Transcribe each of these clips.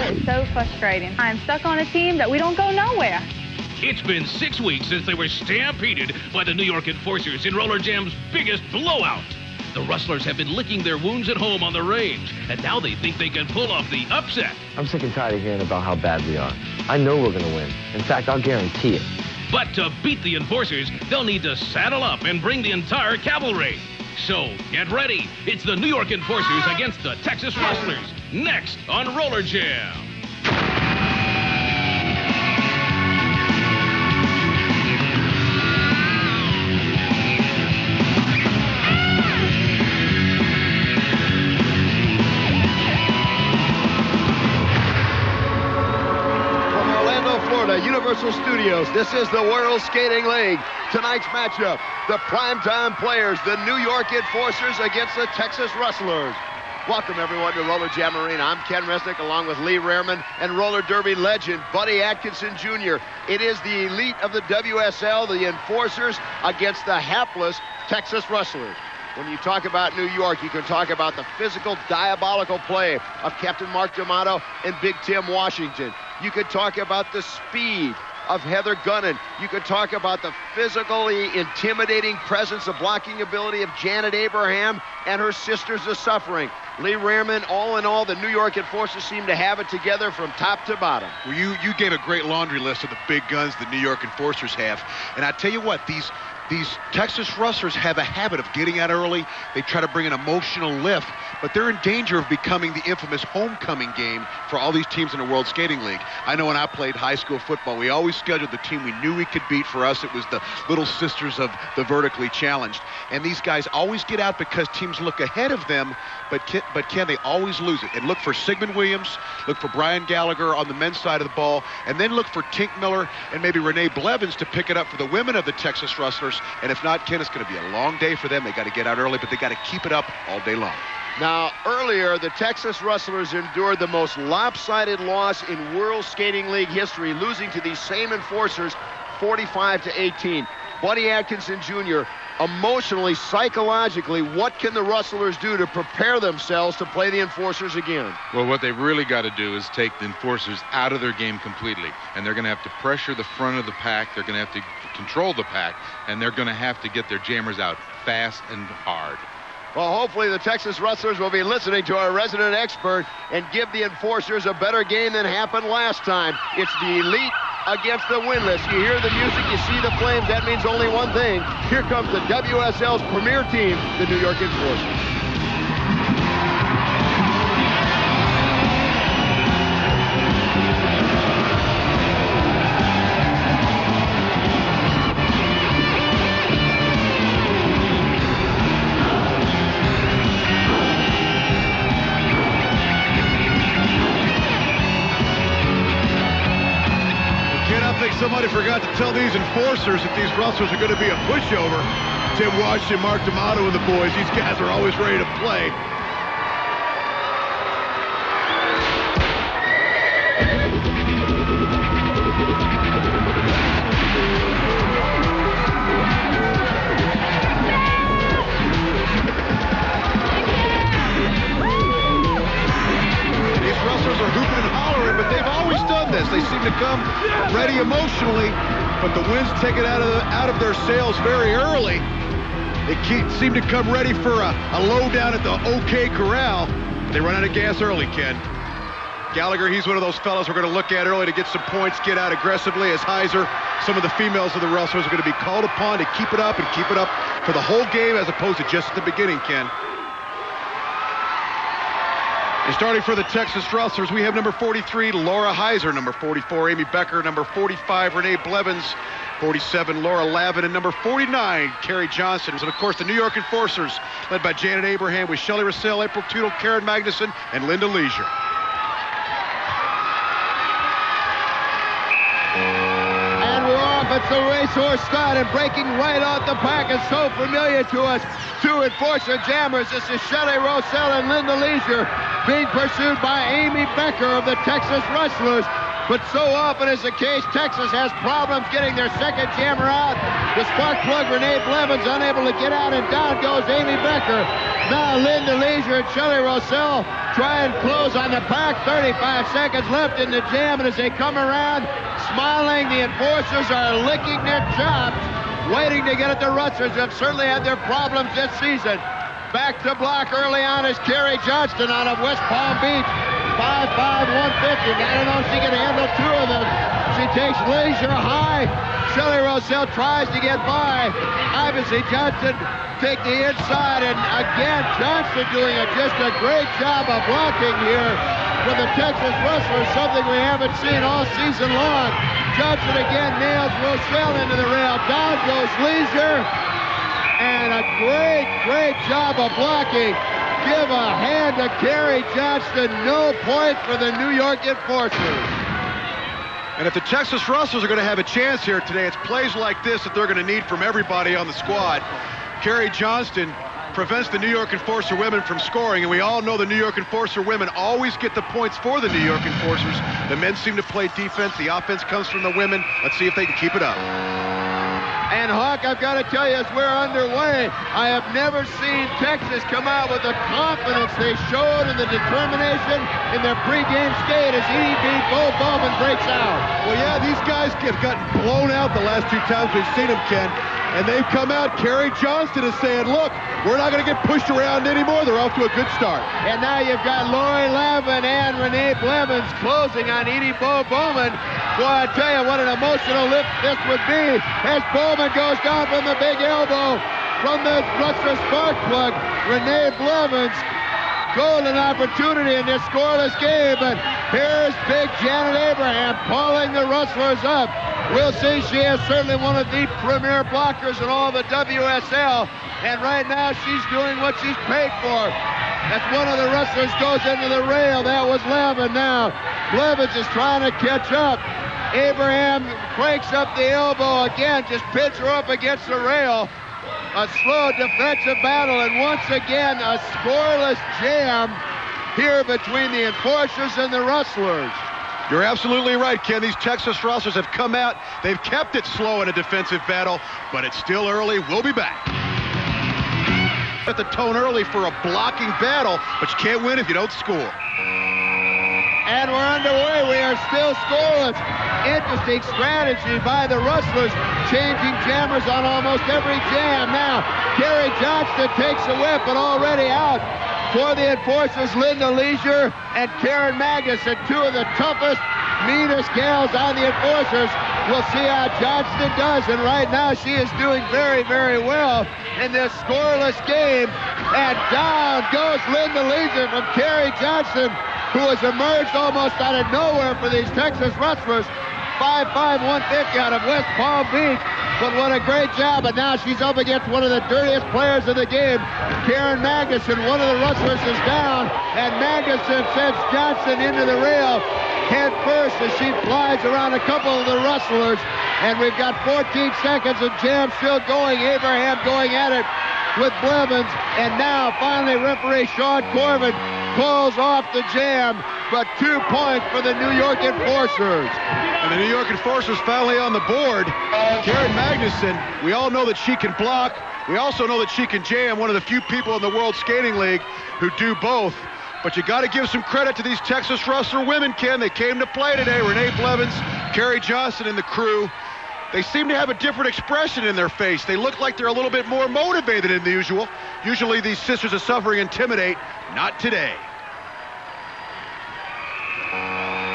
It's so frustrating. I'm stuck on a team that we don't go nowhere. It's been 6 weeks since they were stampeded by the New York Enforcers in Roller Jam's biggest blowout. The Rustlers have been licking their wounds at home on the range, and now they think they can pull off the upset. I'm sick and tired of hearing about how bad we are. I know we're going to win. In fact, I'll guarantee it. But to beat the Enforcers, they'll need to saddle up and bring the entire cavalry. So get ready. It's the New York Enforcers against the Texas Rustlers, next on Roller Jam. Universal Studios. This is the World Skating League. Tonight's matchup, the primetime players, the New York Enforcers against the Texas Rustlers. Welcome, everyone, to Roller Jam Arena. I'm Ken Resnick, along with Lee Rehrman and roller derby legend Buddy Atkinson Jr. It is the elite of the WSL, the Enforcers, against the hapless Texas Rustlers. When you talk about New York, you can talk about the physical, diabolical play of Captain Mark D'Amato and Big Tim Washington. You could talk about the speed of Heather Gunnan. You could talk about the physically intimidating presence, the blocking ability of Janet Abraham and her Sisters of Suffering. Lee Rehrman, all in all, the New York Enforcers seem to have it together from top to bottom. Well, you gave a great laundry list of the big guns the New York Enforcers have. And I tell you what, these Texas Rustlers have a habit of getting out early. They try to bring an emotional lift, but they're in danger of becoming the infamous homecoming game for all these teams in the World Skating League. I know when I played high school football, we always scheduled the team we knew we could beat. For us, it was the Little Sisters of the Vertically Challenged. And these guys always get out because teams look ahead of them, but can they always lose it? And look for Sigmund Williams, look for Brian Gallagher on the men's side of the ball, and then look for Tink Miller and maybe Renee Blevins to pick it up for the women of the Texas Rustlers. And if not, Ken, it's going to be a long day for them. They got to get out early, but they got to keep it up all day long. Now, earlier, the Texas Rustlers endured the most lopsided loss in World Skating League history, losing to these same Enforcers 45-18. Buddy Atkinson Jr., emotionally, psychologically, what can the Rustlers do to prepare themselves to play the Enforcers again? Well, what they really got to do is take the Enforcers out of their game completely. And they're going to have to pressure the front of the pack. They're going to have to control the pack. And they're going to have to get their jammers out fast and hard. Well, hopefully the Texas Rustlers will be listening to our resident expert and give the Enforcers a better game than happened last time. It's the elite against the winless. You hear the music, you see the flames. That means only one thing. Here comes the WSL's premier team, the New York Enforcers. Somebody forgot to tell these Enforcers that these Rustlers are going to be a pushover. Tim Washington, Mark D'Amato, and the boys. These guys are always ready to play. These Rustlers are hooping and hollering, but they've always done this. They seem to come ready emotionally, but the wind's taken out of their sails very early. They seem to come ready for a low down at the OK Corral. They run out of gas early, Ken. Gallagher, he's one of those fellows we're going to look at early to get some points, get out aggressively. As Heiser, some of the females of the Rustlers are going to be called upon to keep it up and keep it up for the whole game as opposed to just at the beginning, Ken. And starting for the Texas Rustlers, we have number 43, Laura Heiser, number 44, Amy Becker, number 45, Renee Blevins, 47, Laura Lavin, and number 49, Carrie Johnson. And of course, the New York Enforcers, led by Janet Abraham with Shelley Russell, April Tootle, Karen Magnuson, and Linda Leisure. And we're off. It's the racehorse start, and breaking right off the pack is so familiar to us. Two Enforcer jammers. This is Shelley Russell and Linda Leisure. being pursued by Amy Becker of the Texas Rustlers. But so often is the case, Texas has problems getting their second jammer out. The spark plug, Renee Blevins, unable to get out, and down goes Amy Becker. Now Linda Leisure and Shelley Rossell try and close on the pack. 35 seconds left in the jam, and as they come around, smiling, the enforcers are licking their chops, waiting to get at the Rustlers, have certainly had their problems this season. Back to block early on is Carrie Johnston out of West Palm Beach. 5'5", 150. I don't know if she can handle two of them. She takes Leisure high. Shelley Rossell tries to get by. Obviously, Johnston take the inside, and again, Johnston doing just a great job of blocking here for the Texas Rustlers, something we haven't seen all season long. Johnston again nails Rossell into the rail. Down goes Leisure, and a great job of blocking. Give a hand to Carrie Johnston. No point for the New York Enforcers. And if the Texas Rustlers are going to have a chance here today, it's plays like this that they're going to need from everybody on the squad. Carrie Johnston prevents the New York Enforcer women from scoring, and we all know the New York Enforcer women always get the points for the New York Enforcers. The men seem to play defense. The offense comes from the women. Let's see if they can keep it up. And Hawk, I've got to tell you, as we're underway, I have never seen Texas come out with the confidence they showed and the determination in their pregame skate as EDB Bo Bowman breaks out. Well, yeah, these guys have gotten blown out the last two times we've seen them, Ken. And they've come out. Carrie Johnston is saying, look, we're not going to get pushed around anymore. They're off to a good start. And now you've got Lori Lavin and Renee Blevins closing on Edie Bo Bowman. Boy, I tell you what an emotional lift this would be as Bowman goes down from the big elbow from the Rustler spark plug. Renee Blevins, golden opportunity in this scoreless game, but here's big Janet Abraham pulling the Rustlers up. We'll see. She is certainly one of the premier blockers in all the WSL, and right now she's doing what she's paid for. As one of the Rustlers goes into the rail, that was Lavin. Now Blevins is trying to catch up. Abraham breaks up the elbow again, just pins her up against the rail. A slow defensive battle, and once again a scoreless jam here between the Enforcers and the Rustlers. You're absolutely right, Ken. These Texas Rustlers have come out. They've kept it slow in a defensive battle, but it's still early. We'll be back. At the tone early for a blocking battle, but you can't win if you don't score. And we're underway. We are still scoreless. Interesting strategy by the Rustlers, changing jammers on almost every jam. Now, Carrie Johnston takes a whip, and already out for the Enforcers, Linda Leisure and Karen Magnuson, two of the toughest, meanest gals on the Enforcers. We'll see how Johnston does, and right now she is doing very, very well in this scoreless game. And down goes Linda Leisure from Carrie Johnston, who has emerged almost out of nowhere for these Texas Rustlers. 5'5", 150 out of West Palm Beach. But what a great job. And now she's up against one of the dirtiest players in the game, Karen Magnuson. One of the Rustlers is down, and Magnuson sends Johnson into the rail head first as she flies around a couple of the Rustlers. And we've got 14 seconds of jam still going. Abraham going at it with Blevins. And now finally referee Sean Corbin calls off the jam, but 2 points for the New York Enforcers. And the New York Enforcers finally on the board. Karen Magnuson, we all know that she can block. We also know that she can jam, one of the few people in the World Skating League who do both. But you got to give some credit to these Texas Rustler women, Ken. They came to play today. Renee Blevins, Carrie Johnston, and the crew. They seem to have a different expression in their face. They look like they're a little bit more motivated than the usual. Usually these Sisters of Suffering intimidate. Not today.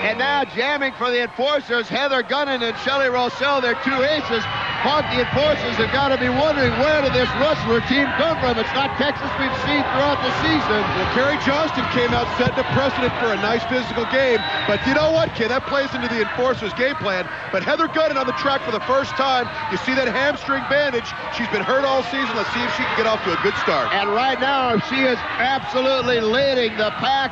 And now jamming for the Enforcers, Heather Gunnan and Shelley Rossell, their two aces. Hawk, the Enforcers have got to be wondering, where did this Rustler team come from? It's not Texas we've seen throughout the season. Well, Carrie Johnston came out setting a precedent for a nice physical game. But you know what, kid? That plays into the Enforcers' game plan. But Heather Gunnan on the track for the first time. You see that hamstring bandage. She's been hurt all season. Let's see if she can get off to a good start. And right now, she is absolutely leading the pack.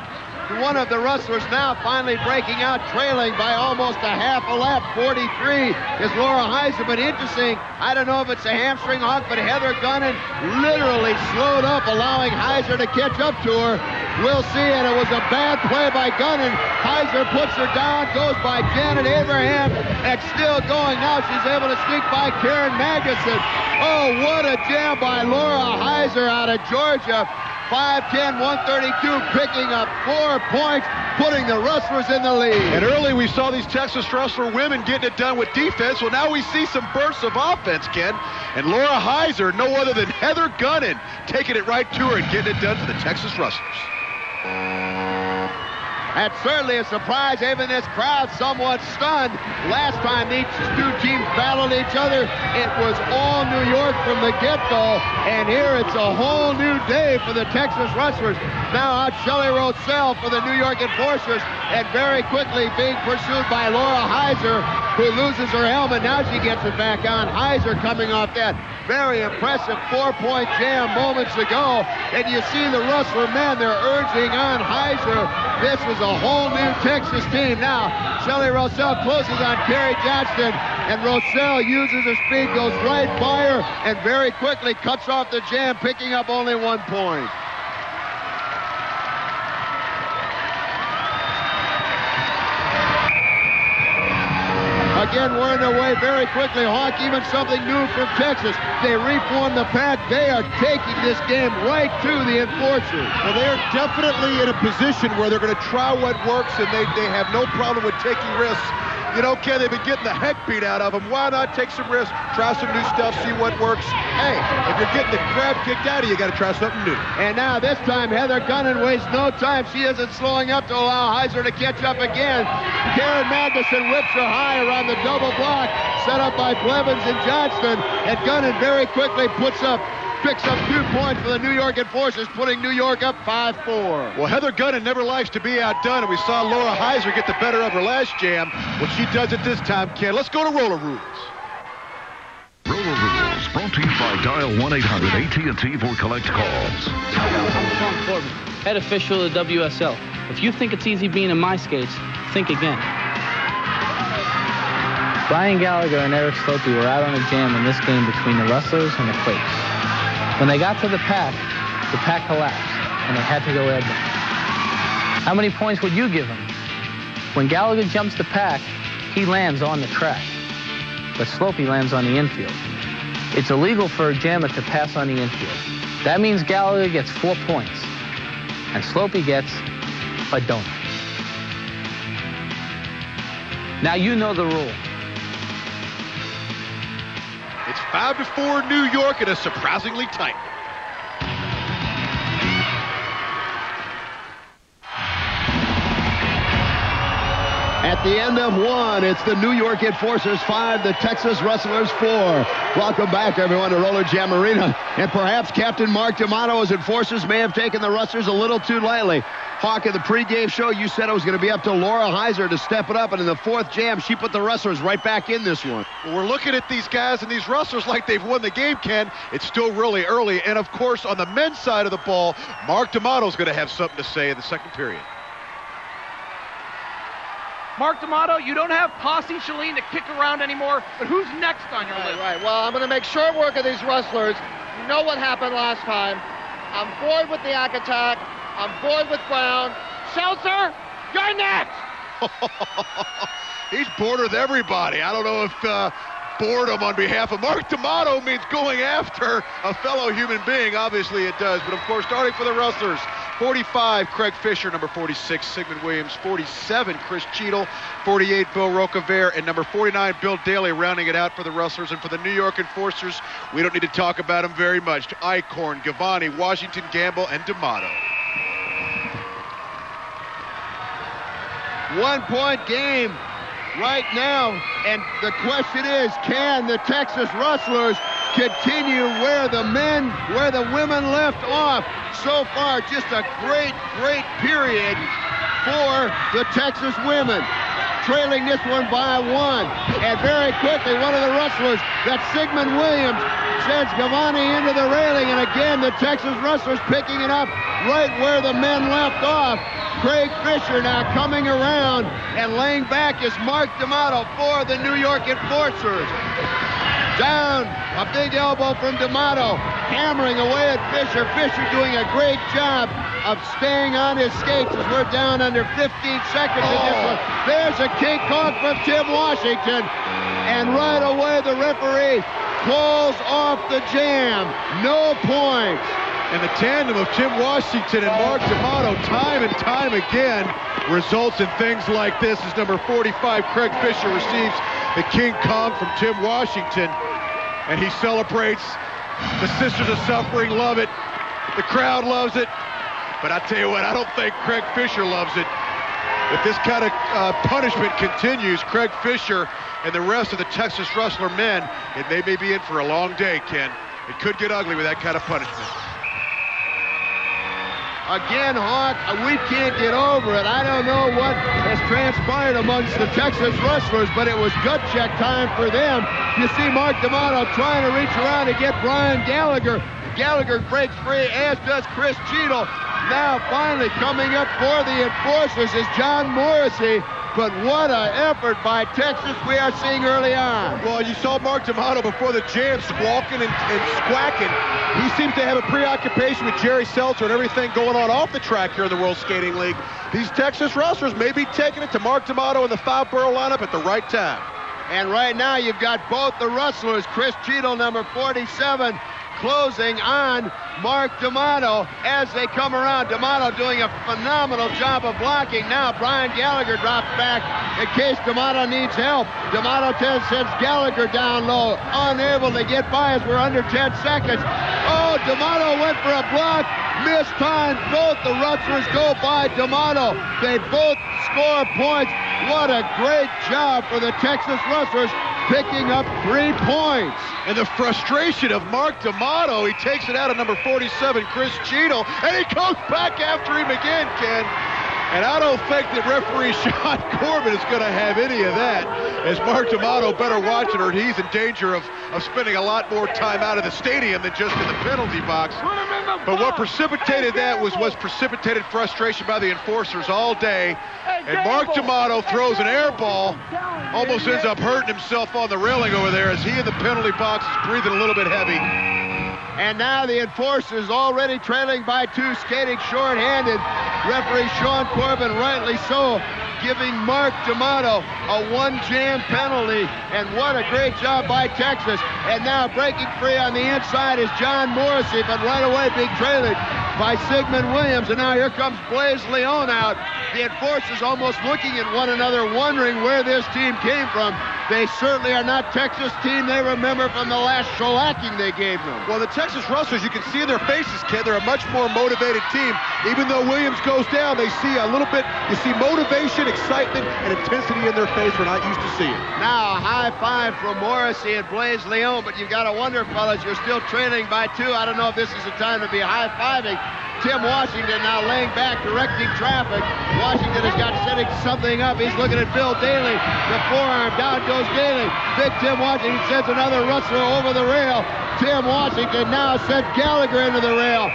One of the Rustlers now finally breaking out, trailing by almost a half a lap. 43 is Laura Heiser. But interesting, I don't know if it's a hamstring, Hawk, but Heather Gunnan literally slowed up, allowing Heiser to catch up to her. We'll see, and it was a bad play by Gunnan. Heiser puts her down, goes by Janet Abraham, and still going. Now she's able to sneak by Karen Magnuson. Oh, what a jam by Laura Heiser out of Georgia. 5'10", 132, picking up 4 points, putting the Rustlers in the lead. And early we saw these Texas Rustler women getting it done with defense. Well, now we see some bursts of offense, Ken. And Laura Heiser, no other than Heather Gunnan, taking it right to her and getting it done for the Texas Rustlers. That's certainly a surprise. Even this crowd somewhat stunned. Last time these two teams battled each other, it was all New York from the get-go. And here it's a whole new day for the Texas Rustlers. Now out Shelley Rossell for the New York Enforcers. And very quickly being pursued by Laura Heiser, who loses her helmet. Now she gets it back on. Heiser coming off that very impressive 4-point jam moments ago. And you see the Rustler men, they're urging on Heiser. This was a whole new Texas team. Now, Shelley Rossell closes on Carrie Johnston, and Rossell uses her speed, goes right by her, and very quickly cuts off the jam, picking up only 1 point. Again, we're underway very quickly. Hawk, even something new from Texas. They reform the pack. They are taking this game right to the Enforcers. Well, they're definitely in a position where they're going to try what works, and they have no problem with taking risks. You know, Ken, they've been getting the heck beat out of them. Why not take some risks, try some new stuff, see what works? Hey, if you're getting the crap kicked out of you, you got to try something new. And now this time, Heather Gunnan wastes no time. She isn't slowing up to allow Heiser to catch up again. Karen Magnuson whips her high around the double block, set up by Blevins and Johnston. And Gunnan very quickly picks up 2 points for the New York Enforcers, putting New York up 5-4. Well, Heather Gunnan never likes to be outdone, and we saw Laura Heiser get the better of her last jam. Well, she does it this time, Ken. Let's go to Roller Rules. Roller Rules, brought to you by Dial 1-800-AT&T for collect calls. Tom Corbin, head official of the WSL. If you think it's easy being in my skates, think again. Brian Gallagher and Eric Slopey were out on a jam in this game between the Rustlers and the Quakes. When they got to the pack collapsed, and they had to go airborne. How many points would you give him? When Gallagher jumps the pack, he lands on the track, but Slopey lands on the infield. It's illegal for a jammer to pass on the infield. That means Gallagher gets 4 points, and Slopey gets a donut. Now you know the rule. It's 5-4 New York, and a surprisingly tight. At the end of 1, it's the New York Enforcers 5, the Texas Rustlers 4. Welcome back, everyone, to Roller Jam Arena. And perhaps Captain Mark D'Amato's Enforcers may have taken the Rustlers a little too lightly. Hawk, in the pregame show, you said it was going to be up to Laura Heiser to step it up, and in the 4th jam, she put the Rustlers right back in this one. Well, we're looking at these guys and these Rustlers like they've won the game, Ken. It's still really early, and of course, on the men's side of the ball, Mark D'Amato's going to have something to say in the second period. Mark D'Amato, you don't have Posse Shalene to kick around anymore, but who's next on your list? Right. Well, I'm going to make short work of these Rustlers. You know what happened last time. I'm bored with the Yak Attack. I'm bored with Brown. Seltzer, you're next! He's bored with everybody. I don't know if boredom on behalf of Mark D'Amato means going after a fellow human being. Obviously it does. But, of course, starting for the Rustlers, 45, Craig Fisher. Number 46, Sigmund Williams. 47, Chris Cheadle. 48, Bill Roquevert. And number 49, Bill Daly, rounding it out for the Rustlers. And for the New York Enforcers, we don't need to talk about them very much. Eichhorn, Gavani, Washington, Gamble, and D'Amato. 1 point game right now, and the question is, can the Texas Rustlers continue where the women left off? So far, just a great period for the Texas women, trailing this one by 1. And very quickly, one of the Rustlers, that's Sigmund Williams, sends Gavani into the railing, and again, the Texas Rustlers picking it up right where the men left off. Craig Fisher now coming around, and laying back is Mark D'Amato for the New York Enforcers. Down, a big elbow from D'Amato, hammering away at Fisher. Fisher doing a great job of staying on his skates as we're down under 15 seconds in this one. There's a king Kong from Tim Washington. And right away the referee calls off the jam. No points. And the tandem of Tim Washington and Mark D'Amato time and time again results in things like this as number 45, Craig Fisher, receives the King Kong from Tim Washington. And he celebrates. The Sisters of Suffering love it. The crowd loves it. But I tell you what, I don't think Craig Fisher loves it. If this kind of punishment continues, Craig Fisher and the rest of the Texas Rustler men, they may be in for a long day, Ken. It could get ugly with that kind of punishment. Again, Hawk, we can't get over it. I don't know what has transpired amongst the Texas Rustlers, but it was gut check time for them. You see Mark D'Amato trying to reach around to get Brian Gallagher. Gallagher breaks free, as does Chris Cheadle. Now finally coming up for the Enforcers is John Morrissey. But what an effort by Texas we are seeing early on. Well, you saw Mark D'Amato before the jam squawking and squacking. He seems to have a preoccupation with Jerry Seltzer and everything going on off the track here in the World Skating League. These Texas Rustlers may be taking it to Mark D'Amato in the five-borough lineup at the right time. And right now you've got both the Rustlers, Chris Cheadle, number 47, closing on Mark D'Amato as they come around. D'Amato doing a phenomenal job of blocking. Now Brian Gallagher drops back in case D'Amato needs help. D'Amato sends Gallagher down low, unable to get by as we're under 10 seconds. Oh, D'Amato went for a block, missed time. Both the Rustlers go by D'Amato. They both score points. What a great job for the Texas Rustlers, picking up 3 points. And the frustration of Mark D'Amato, he takes it out of number 47, Chris Cheadle, and he goes back after him again, Ken. And I don't think that referee Sean Corbin is going to have any of that, as Mark D'Amato better watch it, or he's in danger of spending a lot more time out of the stadium than just in the penalty box. But what precipitated that was precipitated frustration by the Enforcers all day. And Mark D'Amato throws an air ball, almost ends up hurting himself on the railing over there as he in the penalty box is breathing a little bit heavy. And now the Enforcers already trailing by 2, skating short-handed. Referee Sean Corbin, rightly so, giving Mark D'Amato a 1-jam penalty. And what a great job by Texas. And now breaking free on the inside is John Morrissey, but right away being trailed by Sigmund Williams. And now here comes Blaise Leon out. The Enforcers almost looking at one another, wondering where this team came from. They certainly are not Texas team they remember from the last shellacking they gave them. Well, the Texas Rustlers, you can see in their faces, Ken, they're a much more motivated team. Even though Williams goes down, they see a little bit, you see motivation, excitement, and intensity in their face we're not used to seeing. Now, a high five from Morrissey and Blaise Leon, but you've got to wonder, fellas, you're still trailing by 2. I don't know if this is the time to be high-fiving. Tim Washington now laying back, directing traffic. Washington has got setting something up. He's looking at Bill Daly. The forearm, down goes Daly. Big Tim Washington sends another Rustler over the rail. Tim Washington now sends Gallagher into the rail.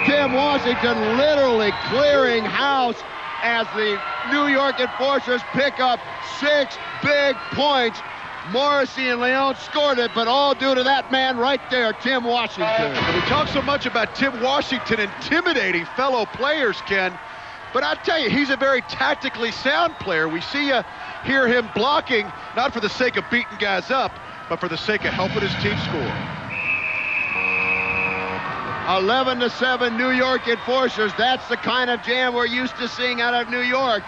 Tim Washington literally clearing house as the New York Enforcers pick up 6 big points. Morrissey and Leon scored it, but all due to that man right there, Tim Washington. We talk so much about Tim Washington intimidating fellow players, Ken, but I tell you, he's a very tactically sound player. We hear him blocking, not for the sake of beating guys up, but for the sake of helping his team score. 11-7 New York Enforcers. That's the kind of jam we're used to seeing out of New York.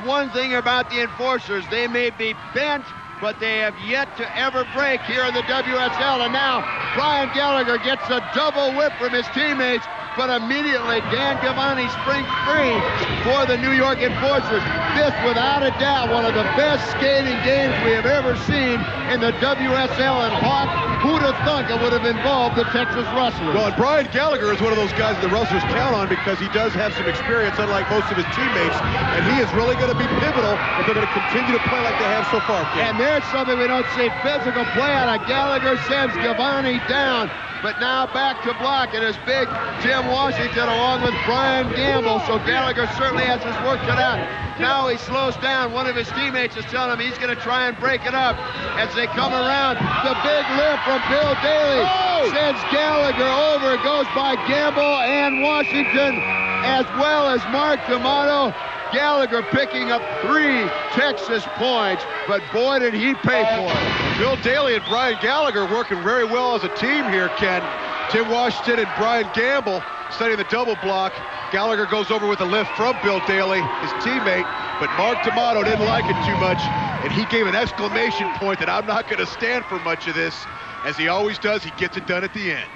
One thing about the Enforcers, they may be bent, but they have yet to ever break here in the WSL. And now Brian Gallagher gets a double whip from his teammates, but immediately Dan Gavani springs free for the New York Enforcers. This, without a doubt, one of the best skating games we have ever seen in the WSL. And Hawk, who'd have thunk it would have involved the Texas Rustlers? Well, and Brian Gallagher is one of those guys the Rustlers count on because he does have some experience, unlike most of his teammates, and he is really going to be pivotal if they're going to continue to play like they have so far, Ken. And there's something we don't see. Physical play out of Gallagher sends Gavani down. But now back to block, and it's big Tim Washington along with Brian Gamble. So Gallagher certainly has his work cut out. Now he slows down. One of his teammates is telling him he's going to try and break it up as they come around. The big lift from Bill Daly sends Gallagher over. It goes by Gamble and Washington. as well as Mark D'Amato. Gallagher picking up 3 Texas points, but boy, did he pay for it. Bill Daly and Brian Gallagher working very well as a team here, Ken. Tim Washington and Brian Gamble setting the double block. Gallagher goes over with a lift from Bill Daly, his teammate, but Mark D'Amato didn't like it too much, and he gave an exclamation point that I'm not going to stand for much of this. As he always does, he gets it done at the end.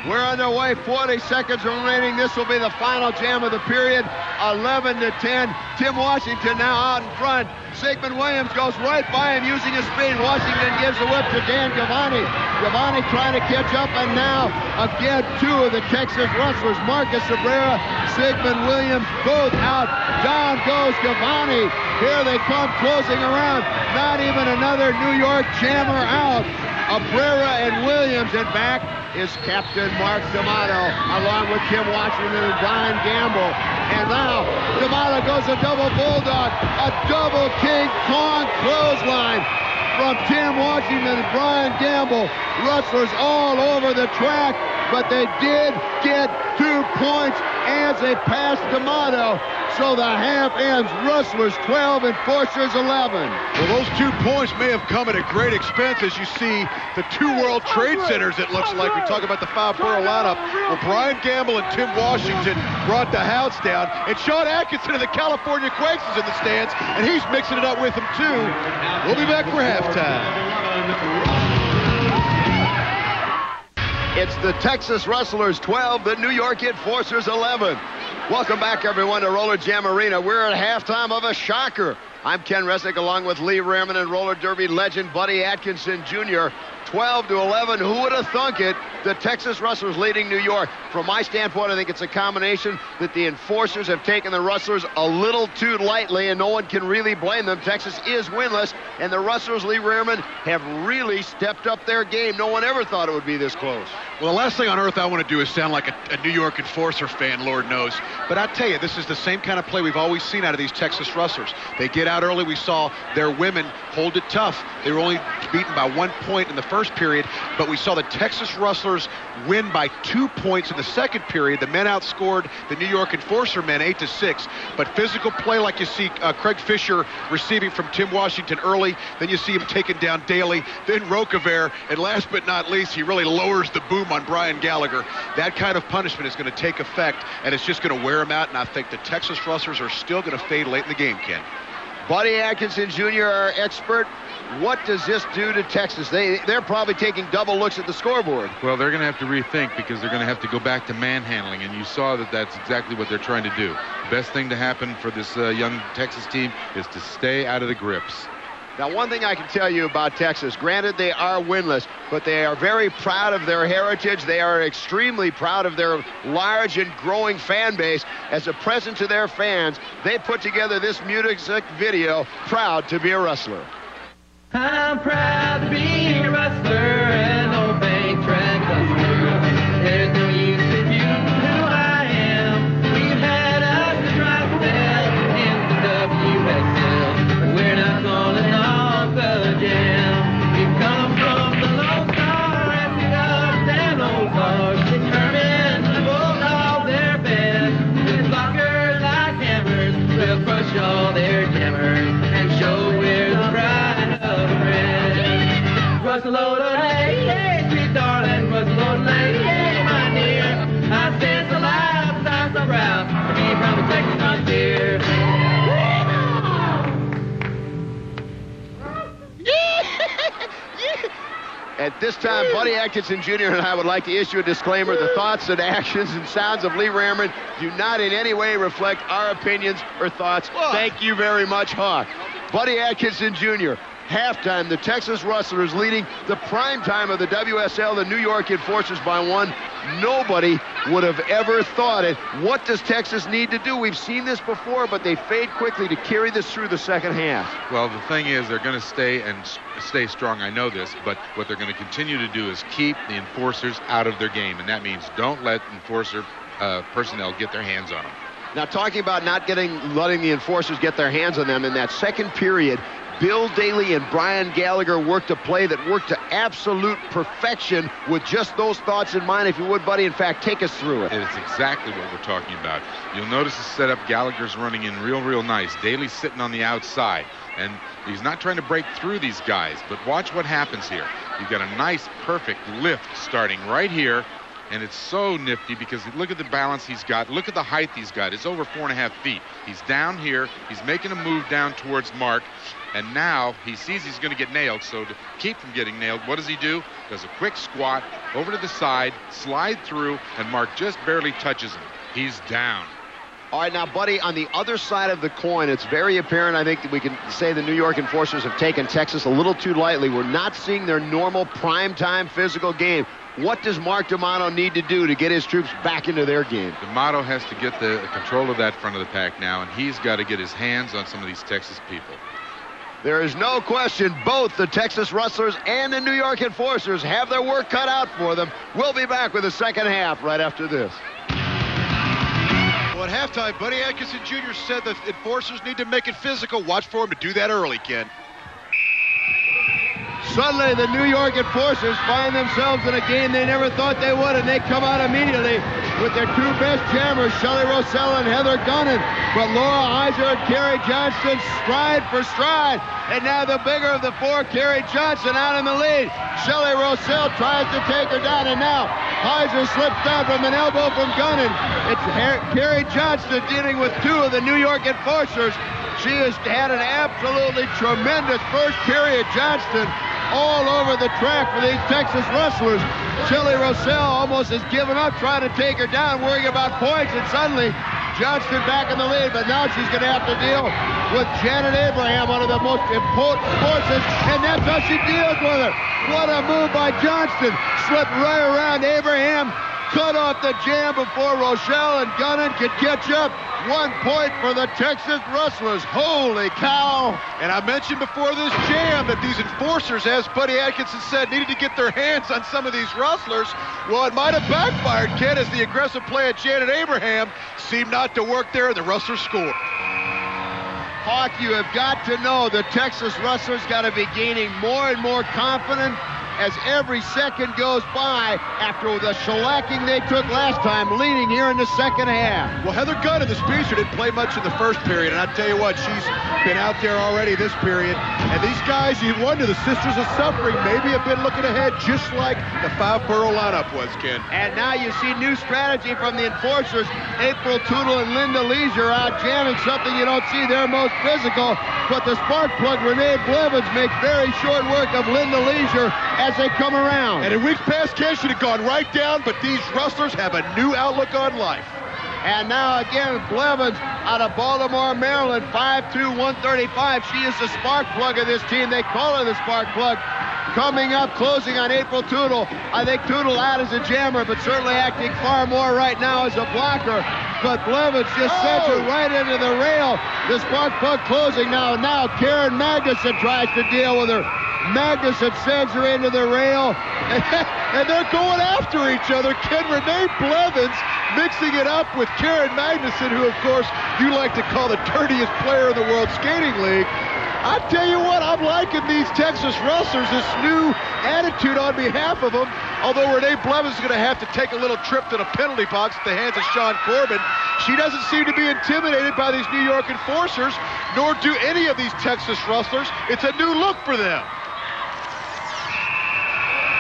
We're underway, 40 seconds remaining. This will be the final jam of the period, 11-10. Tim Washington now out in front. Sigmund Williams goes right by him using his speed. Washington gives the whip to Dan Gavani. Gavani trying to catch up, and now again 2 of the Texas Rustlers, Marcus Cabrera, Sigmund Williams, both out. Down goes Gavani. Here they come closing around. Not even another New York jammer out. Cabrera and Williams, and back is Captain Mark D'Amato, along with Tim Washington and Brian Gamble. And now D'Amato goes a double bulldog, a double King Kong clothesline from Tim Washington and Brian Gamble. Rustlers all over the track, but they did get 2 points as they passed D'Amato. So the half ends Rustlers 12 and Enforcers 11. Well, those 2 points may have come at a great expense, as you see the 2 World Trade Centers, it looks like. We talk about the 5-borough lineup. Well, Brian Gamble and Tim Washington brought the house down, and Sean Atkinson of the California Quakes is in the stands, and he's mixing it up with them too. We'll be back for halftime. It's the Texas Rustlers 12, the New York Enforcers 11. Welcome back, everyone, to Roller Jam Arena. We're at halftime of a shocker. I'm Ken Resnick, along with Lee Rehrman and roller derby legend Buddy Atkinson Jr. 12-11. Who would have thunk it? The Texas Rustlers leading New York. From my standpoint, I think it's a combination that the Enforcers have taken the Rustlers a little too lightly, and no one can really blame them. Texas is winless, and the Rustlers, Lee Rehrman, have really stepped up their game. No one ever thought it would be this close. Well, the last thing on earth I want to do is sound like a New York Enforcer fan, Lord knows. But I tell you, this is the same kind of play we've always seen out of these Texas Rustlers. They get out early. We saw their women hold it tough. They were only beaten by 1 point in the first period, but we saw the Texas Rustlers win by 2 points in the second period. The men outscored the New York Enforcer men 8-6. But physical play, like you see Craig Fisher receiving from Tim Washington early, then you see him taking down Daly, then Roquevert, and last but not least, he really lowers the boom on Brian Gallagher. That kind of punishment is going to take effect, and it's just going to wear him out, and I think the Texas Rustlers are still going to fade late in the game, Ken. Buddy Atkinson Jr., our expert. What does this do to Texas? They're probably taking double looks at the scoreboard. Well, they're going to have to rethink, because they're going to have to go back to manhandling, and you saw that that's exactly what they're trying to do. Best thing to happen for this young Texas team is to stay out of the grips. Now, one thing I can tell you about Texas, granted they are winless, but they are very proud of their heritage. They are extremely proud of their large and growing fan base. As a present to their fans, they put together this music video, Proud to be a Rustler. I'm proud to be a Rustler and old bank track hustler. There's no use in you who I am. We've had us to Drysdale in the WSL, but we're not calling off the jam. We've come from the Lone Star and we love them old cars. Determined to bulldog their best with blockers like hammers. We'll crush all their jammers and show we're the pride of the red. Rustle load of hay, hey, sweet darling, rustle load of hay, hey, my dear. I sense a life, I'm so proud to be from the Texas frontier. At this time, Buddy Atkinson Jr. and I would like to issue a disclaimer. The thoughts and actions and sounds of Lee Rehrman do not in any way reflect our opinions or thoughts. Thank you very much, Hawk. Buddy Atkinson Jr., halftime, the Texas Rustlers leading the prime time of the WSL, the New York Enforcers, by 1. Nobody would have ever thought it. What does Texas need to do? We've seen this before, but they fade quickly to carry this through the second half. Well, the thing is, they're going to stay strong. I know this, but what they're going to continue to do is keep the Enforcers out of their game, and that means don't let Enforcer personnel get their hands on them. Now, talking about not letting the Enforcers get their hands on them, in that second period, Bill Daly and Brian Gallagher worked a play that worked to absolute perfection with just those thoughts in mind, if you would, buddy. In fact, take us through it. It's exactly what we're talking about. You'll notice the setup. Gallagher's running in real nice. Daly's sitting on the outside, and he's not trying to break through these guys, but watch what happens here. You've got a nice, perfect lift starting right here, and it's so nifty because look at the balance he's got. Look at the height he's got. It's over 4.5 feet. He's down here. He's making a move down towards Mark, and now he sees he's going to get nailed. So to keep from getting nailed, what does he do? Does a quick squat over to the side, slide through, and Mark just barely touches him. He's down. All right, now, buddy, on the other side of the coin, it's very apparent, I think, that we can say the New York Enforcers have taken Texas a little too lightly. We're not seeing their normal primetime physical game. What does Mark D'Amato need to do to get his troops back into their game? D'Amato has to get the control of that front of the pack now, and he's got to get his hands on some of these Texas people. There is no question both the Texas Rustlers and the New York Enforcers have their work cut out for them. We'll be back with the second half right after this. Well, at halftime, Buddy Atkinson Jr. said the Enforcers need to make it physical. Watch for him to do that early, Ken. Suddenly, the New York Enforcers find themselves in a game they never thought they would, and they come out immediately with their two best jammers, Shelley Rossell and Heather Gunnan. But Laura Heiser and Carrie Johnston stride for stride. And now the bigger of the four, Carrie Johnston, out in the lead. Shelley Rossell tries to take her down, and now Heiser slips down from an elbow from Gunnan. It's Carrie Johnston dealing with two of the New York Enforcers. She has had an absolutely tremendous first period. Johnston all over the track for these Texas Rustlers. Shelley Rossell almost has given up trying to take her down, worrying about points, and suddenly Johnston back in the lead, but now she's going to have to deal with Janet Abraham, one of the most important forces, and that's how she deals with her. What a move by Johnston. Slipped right around Abraham, cut off the jam before Rossell and Gunnan could catch up. 1 point for the Texas Rustlers. Holy cow. And I mentioned before this jam that these Enforcers, as Buddy Atkinson said, needed to get their hands on some of these Rustlers. Well, it might have backfired, Ken, as the aggressive play at Janet Abraham seemed not to work there, and the Rustlers scored. Hawk, you have got to know the Texas Rustlers got to be gaining more and more confidence as every second goes by after the shellacking they took last time, leading here in the second half. Well, Heather Gunn, the speedster, didn't play much in the first period, and I tell you what, she's been out there already this period. And these guys, you wonder, the Sisters of Suffering maybe have been looking ahead just like the five-borough lineup was, Ken. And now you see new strategy from the Enforcers. April Tootle and Linda Leisure out jamming, something you don't see their most physical. But the spark plug, Renee Blevins, makes very short work of Linda Leisure as they come around. And in weeks past, Ken, should have gone right down, but these Rustlers have a new outlook on life. And now again, Blevins out of Baltimore, Maryland, 5'2", 135. She is the spark plug of this team. They call her the spark plug. Coming up, closing on April Tootle. I think Tootle out as a jammer, but certainly acting far more right now as a blocker. But Blevins just sends her right into the rail. The spark plug closing now. Now Karen Magnuson tries to deal with her. Magnuson sends her into the rail, and they're going after each other. Ken, Renee Blevins mixing it up with Karen Magnuson, who, of course, you like to call the dirtiest player in the World Skating League. I tell you what, I'm liking these Texas Rustlers, this new attitude on behalf of them. Although Renee Blevins is going to have to take a little trip to the penalty box at the hands of Sean Corbin, she doesn't seem to be intimidated by these New York Enforcers, nor do any of these Texas Rustlers. It's a new look for them.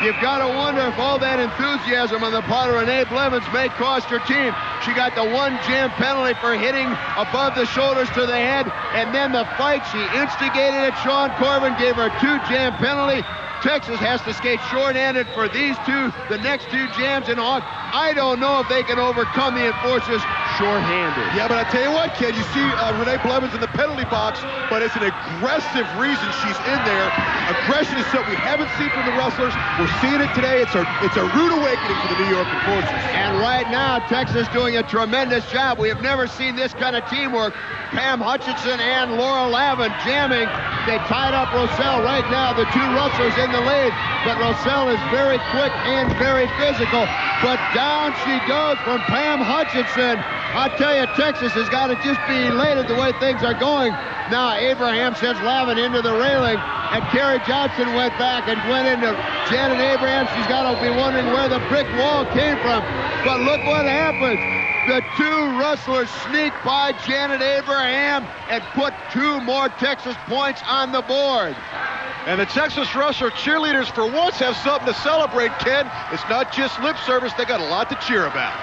You've got to wonder if all that enthusiasm on the part of Renee Blevins may cost her team. She got the one jam penalty for hitting above the shoulders to the head, and then the fight she instigated at Sean Corbin gave her a 2 jam penalty. Texas has to skate short-handed for these two, the next 2 jams in Hawk. I don't know if they can overcome the Enforcers short-handed. Yeah, but I tell you what, kid, you see Renee Blevins in the penalty box, but it's an aggressive reason she's in there. Aggression is something we haven't seen from the Rustlers. We're seeing it today. It's a rude awakening for the New York Enforcers. And right now, Texas doing a tremendous job. We have never seen this kind of teamwork. Pam Hutchinson and Laura Lavin jamming They tied up Rossell. Right now, the two Rustlers in the lead, but Rossell is very quick and very physical. But down she goes from Pam Hutchinson. I tell you, Texas has got to just be elated the way things are going. Now Abraham sends Lavin into the railing, and Kerry Johnson went back and went into Janet Abraham. She's got to be wondering where the brick wall came from. But look what happens. The two Rustlers sneak by Janet Abraham and put 2 more Texas points on the board. And the Texas Rustler cheerleaders for once have something to celebrate, Ken. It's not just lip service. They got a lot to cheer about.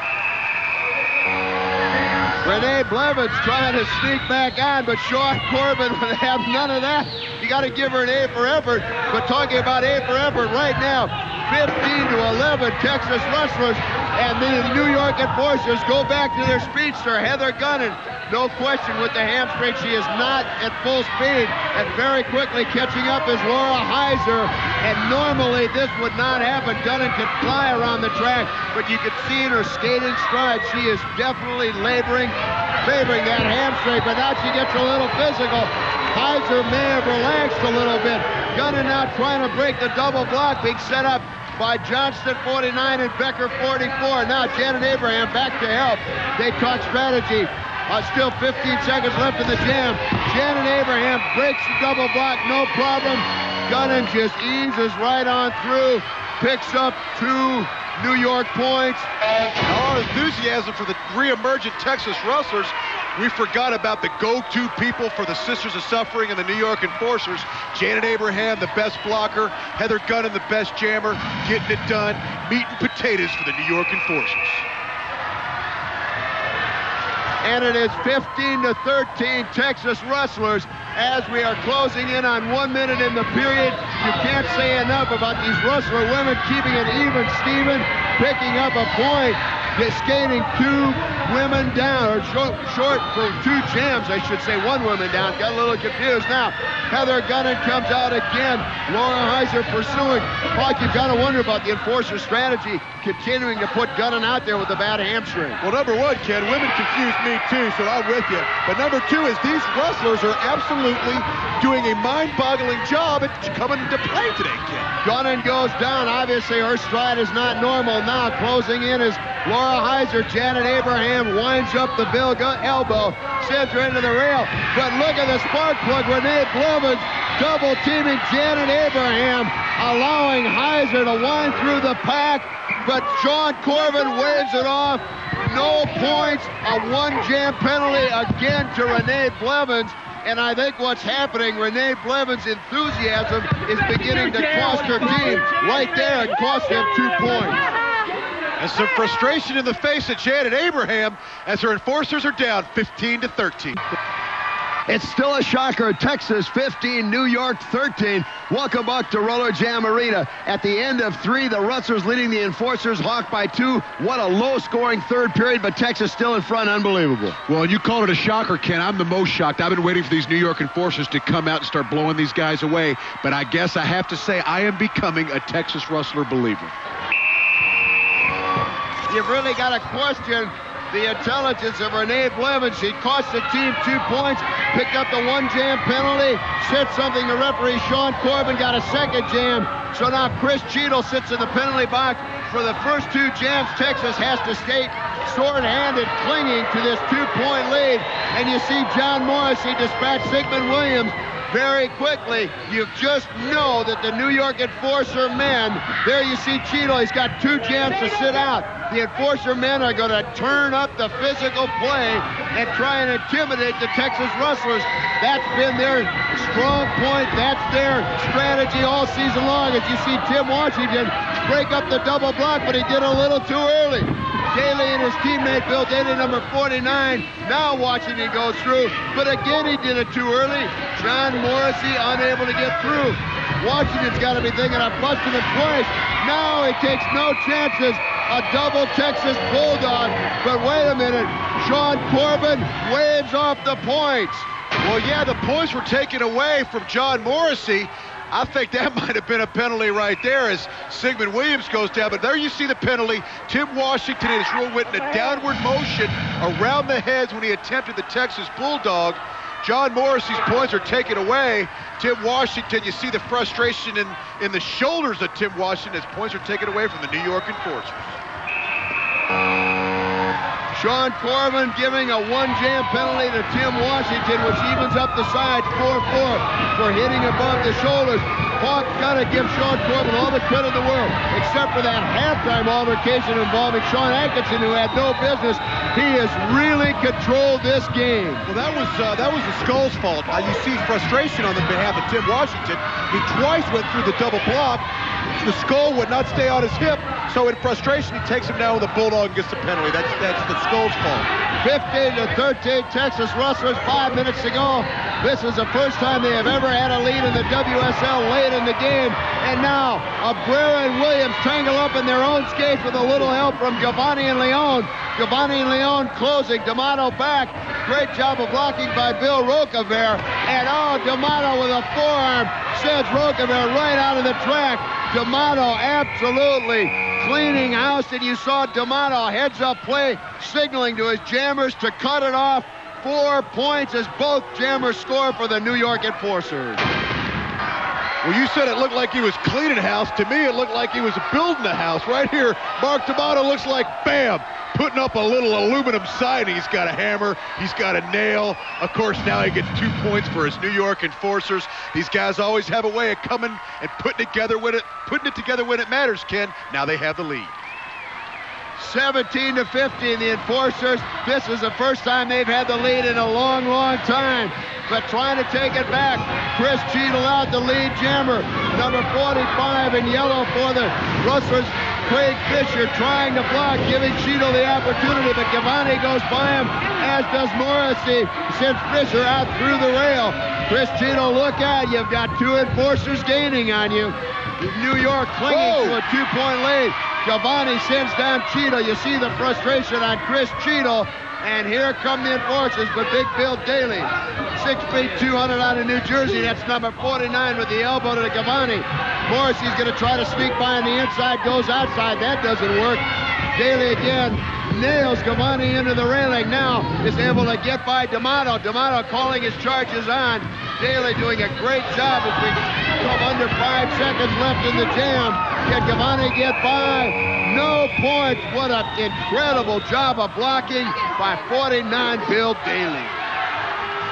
Renee Blevins trying to sneak back on, but Sean Corbin would have none of that. You got to give her an A for effort. But talking about A for effort right now, 15-11 Texas Rustlers, and the New York Enforcers go back to their speedster, Heather Gunnan. No question with the hamstring, she is not at full speed, and very quickly catching up is Laura Heiser. And normally this would not happen. Gunnan can fly around the track, but you can see in her skating stride, she is definitely favoring that hamstring, but now she gets a little physical. Heiser may have relaxed a little bit. Gunnan now trying to break the double block being set up by Johnston 49 and Becker 44. Now Janet Abraham back to help. They talk strategy. Still 15 seconds left in the jam. Janet Abraham breaks the double block, no problem. Gunnan just eases right on through, picks up 2 New York points. Our enthusiasm for the re-emergent Texas Rustlers. We forgot about the go-to people for the Sisters of Suffering and the New York Enforcers. Janet Abraham, the best blocker. Heather Gunnan, the best jammer. Getting it done. Meat and potatoes for the New York Enforcers. And it is 15-13 Texas Rustlers as we are closing in on 1 minute in the period. You can't say enough about these Rustler women keeping it even. Steven picking up a point. They're skating 2 women down, or short for 2 jams, I should say. 1 woman down. Got a little confused now. Heather Gunnan comes out again. Laura Heiser pursuing. Like, you've got to wonder about the Enforcer strategy, continuing to put Gunnan out there with a bad hamstring. Well, number 1, Ken, women confuse me too, so I'm with you. But number 2 is these Rustlers are absolutely doing a mind-boggling job at coming into play today, Ken. Gunnan goes down. Obviously, her stride is not normal now. Closing in is Laura Heiser. Janet Abraham winds up the elbow, sends her into the rail. But look at the spark plug. Renee Blevins double teaming Janet Abraham, allowing Heiser to wind through the pack. But Sean Corbin waves it off. No points. A 1-jam penalty again to Renee Blevins. And I think what's happening, Renee Blevins' enthusiasm is beginning to cost her team. Right there, it cost them 2 points. And some frustration in the face of Janet Abraham as her Enforcers are down 15-13. It's still a shocker. Texas 15, New York 13. Welcome back to Roller Jam Arena. At the end of 3, the Rustlers leading the Enforcers, hawked by 2. What a low-scoring third period, but Texas still in front. Unbelievable. Well, you called it a shocker, Ken. I'm the most shocked. I've been waiting for these New York Enforcers to come out and start blowing these guys away. But I guess I have to say I am becoming a Texas Rustler believer. You've really got to question the intelligence of Renee Blevins. She cost the team 2 points, picked up the 1-jam penalty, said something to referee Sean Corbin, got a 2nd jam. So now Chris Cheadle sits in the penalty box. For the first 2 jams, Texas has to skate sword-handed, clinging to this 2-point lead. And you see John Morrissey dispatch Sigmund Williams very quickly. You just know that the New York Enforcer men, there you see Cheadle, he's got 2 jams to sit out. The Enforcer men are going to turn up the physical play and try and intimidate the Texas Rustlers. That's been their strong point. That's their strategy all season long. As you see Tim Washington break up the double block, but he did a little too early. Daly and his teammate Bill Daly, number 49. Now Washington goes through, but again he did it too early. John Morrissey unable to get through. Washington's got to be thinking of busting him twice. Now he takes no chances. A double Texas Bulldog. But wait a minute. Sean Corbin waves off the points. Well, yeah, the points were taken away from John Morrissey. I think that might have been a penalty right there as Sigmund Williams goes down. But there you see the penalty. Tim Washington and his rule went in a downward motion around the heads when he attempted the Texas Bulldog. John Morrissey's points are taken away. Tim Washington, you see the frustration in the shoulders of Tim Washington as points are taken away from the New York Enforcers. Sean Corbin giving a one-jam penalty to Tim Washington, which evens up the sides 4-4 for hitting above the shoulders. Hawk's got to give Sean Corbin all the credit in the world, except for that halftime altercation involving Sean Atkinson, who had no business. He has really controlled this game. Well, that was the Skull's fault. You see frustration on the behalf of Tim Washington. He twice went through the double block. The Skull would not stay on his hip, so in frustration, he takes him down with a bulldog and gets the penalty. That's the Skull's fault. 15-13, Texas Rustlers, 5 minutes to go. This is the first time they have ever had a lead in the WSL late in the game. And now, Abrera and Williams tangle up in their own skates with a little help from Giovanni and Leon. Giovanni and Leon closing, D'Amato back. Great job of blocking by Bill Roquevert. And D'Amato with a forearm sends Roquevert right out of the track. D'Amato absolutely cleaning house, and you saw D'Amato heads-up play, signaling to his jammers to cut it off. 4 points as both jammers score for the New York Enforcers. Well, you said it looked like he was cleaning house. To me, it looked like he was building a house. Right here, Mark D'Amato looks like, bam, putting up a little aluminum siding. He's got a hammer. He's got a nail. Of course, now he gets 2 points for his New York Enforcers. These guys always have a way of coming and putting it together when it matters, Ken. Now they have the lead. 17-15, the Enforcers. This is the first time they've had the lead in a long, long time. But trying to take it back. Chris Cheadle out, the lead jammer. Number 45 in yellow for the Rustlers. Craig Fisher trying to block, giving Cheadle the opportunity, but Giovanni goes by him, as does Morrissey. Sends Fisher out through the rail. Chris Cheadle, look out. You've got 2 Enforcers gaining on you. New York clinging to a 2-point lead. Giovanni sends down Cheadle. You see the frustration on Chris Cheadle. And here come the Enforcers with Big Bill Daly. 6 feet 200 out of New Jersey. That's number 49 with the elbow to Giovanni. Morrissey's going to try to sneak by on the inside, goes outside. That doesn't work. Daly again nails Giovanni into the railing. Now is able to get by D'Amato. D'Amato calling his charges on. Daly doing a great job as we come under 5 seconds left in the jam. Can Giovanni get by? No points. What an incredible job of blocking by 49 Bill Daly.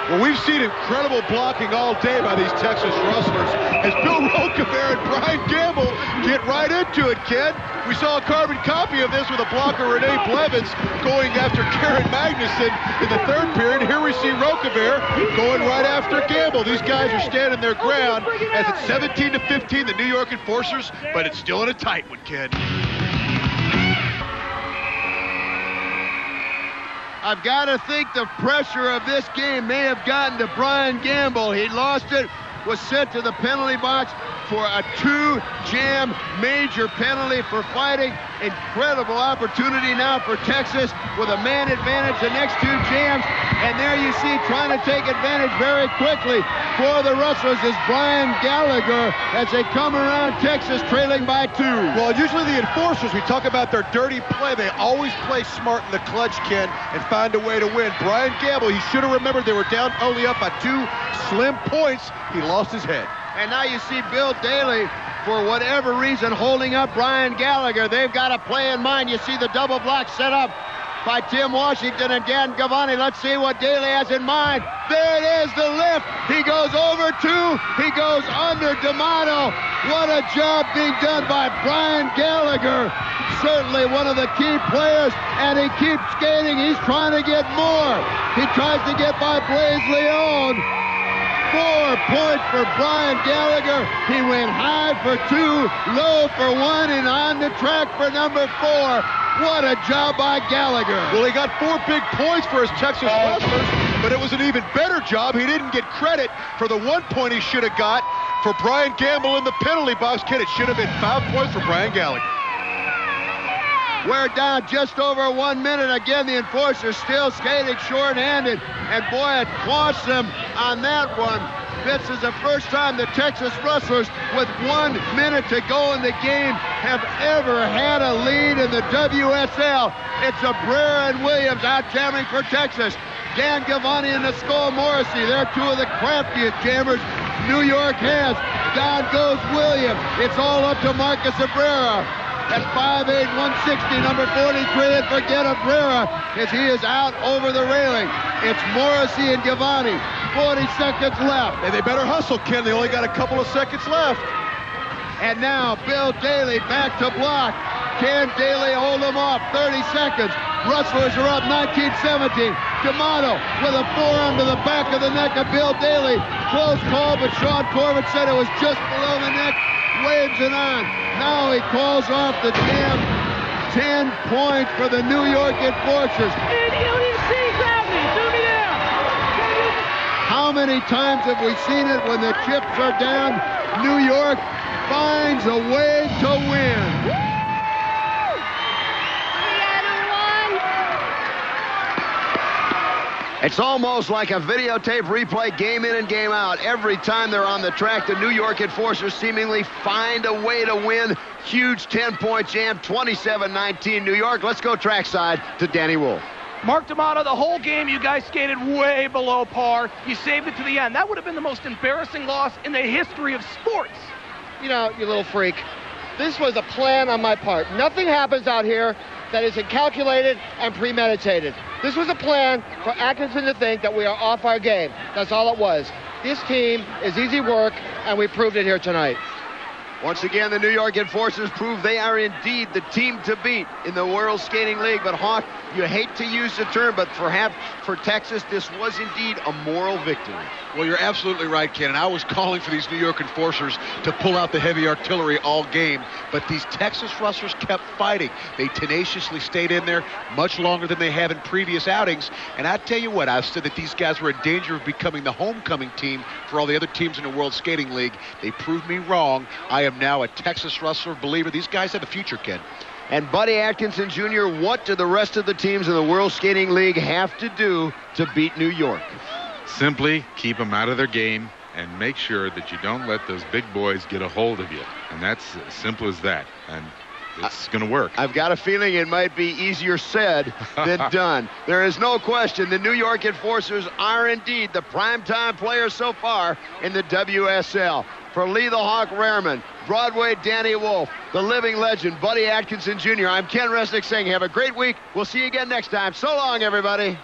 Well, we've seen incredible blocking all day by these Texas Rustlers as Bill Roquevert and Brian Gamble get right into it, Ken. We saw a carbon copy of this with a blocker, Renee Blevins, going after Karen Magnuson in the 3rd period. Here we see Roquevert going right after Gamble. These guys are standing their ground as it's 17-15, the New York Enforcers, but it's still in a tight one, Ken. I've got to think the pressure of this game may have gotten to Brian Gamble. He lost it, was sent to the penalty box for a 2-jam major penalty for fighting. Incredible opportunity now for Texas with a man advantage the next 2 jams. And there you see trying to take advantage very quickly for the Rustlers is Brian Gallagher as they come around Texas trailing by 2. Well, usually the Enforcers, we talk about their dirty play. They always play smart in the clutch, Ken, and find a way to win. Brian Gamble, he should have remembered they were down only up by 2 slim points. He lost his head. And now you see Bill Daly, for whatever reason, holding up Brian Gallagher. They've got a play in mind. You see the double block set up by Tim Washington and Dan Giovanni. Let's see what Daly has in mind. There it is, the lift. He goes over 2. He goes under D'Amato. What a job being done by Brian Gallagher. Certainly one of the key players, and he keeps skating. He's trying to get more. He tries to get by Blaise Leon. 4 points for Brian Gallagher. He went high for 2, low for 1, and on the track for number 4. What a job by Gallagher. Well, he got 4 big points for his Texas Rustlers, but it was an even better job. He didn't get credit for the 1 point he should have got for Brian Gamble in the penalty box. Kid, it should have been 5 points for Brian Gallagher. We're down just over 1 minute. Again, the Enforcers still skating short-handed. And boy, it cost them on that one. This is the first time the Texas Rustlers, with 1 minute to go in the game, have ever had a lead in the WSL. It's Abrera and Williams out jamming for Texas. Dan Gavani and Nicole Morrissey. They're two of the craftiest jammers New York has. Down goes Williams. It's all up to Marcus Abrera. At 5'8", 160, number 43, and forget Abrera as he is out over the railing. It's Morrissey and Gavani. 40 seconds left. And they better hustle, Ken. They only got a couple of seconds left. And now Bill Daly back to block. Can Daly hold him off? 30 seconds. Rustlers are up 19-17. D'Amato with a forearm to the back of the neck of Bill Daly. Close call, but Sean Corbett said it was just below the neck. Waves it on. Now he calls off the jam. 10 points for the New York Enforcers. How many times have we seen it when the chips are down? New York finds a way to win. It's almost like a videotape replay, game in and game out. Every time they're on the track, the New York Enforcers seemingly find a way to win. Huge 10-point jam, 27-19 New York. Let's go trackside to Danny Wolf. Mark D'Amato, the whole game you guys skated way below par. You saved it to the end. That would have been the most embarrassing loss in the history of sports. You know, you little freak, this was a plan on my part. Nothing happens out here that isn't calculated and premeditated. This was a plan for Atkinson to think that we are off our game. That's all it was. This team is easy work, and we proved it here tonight. Once again, the New York Enforcers prove they are indeed the team to beat in the World Skating League. But, Hawk, you hate to use the term, but perhaps for Texas, this was indeed a moral victory. Well, you're absolutely right, Ken. And I was calling for these New York Enforcers to pull out the heavy artillery all game. But these Texas Rustlers kept fighting. They tenaciously stayed in there much longer than they have in previous outings. And I tell you what, I've said that these guys were in danger of becoming the homecoming team for all the other teams in the World Skating League. They proved me wrong. I am now a Texas Rustler believer. These guys have a future, Ken. And Buddy Atkinson Jr., what do the rest of the teams in the World Skating League have to do to beat New York? Simply keep them out of their game and make sure that you don't let those big boys get a hold of you. And that's as simple as that. And it's going to work. I've got a feeling it might be easier said than done. There is no question the New York Enforcers are indeed the primetime players so far in the WSL. For Lee the Hawk Rehrman, Broadway Danny Wolf, the living legend Buddy Atkinson Jr., I'm Ken Resnick saying have a great week. We'll see you again next time. So long, everybody.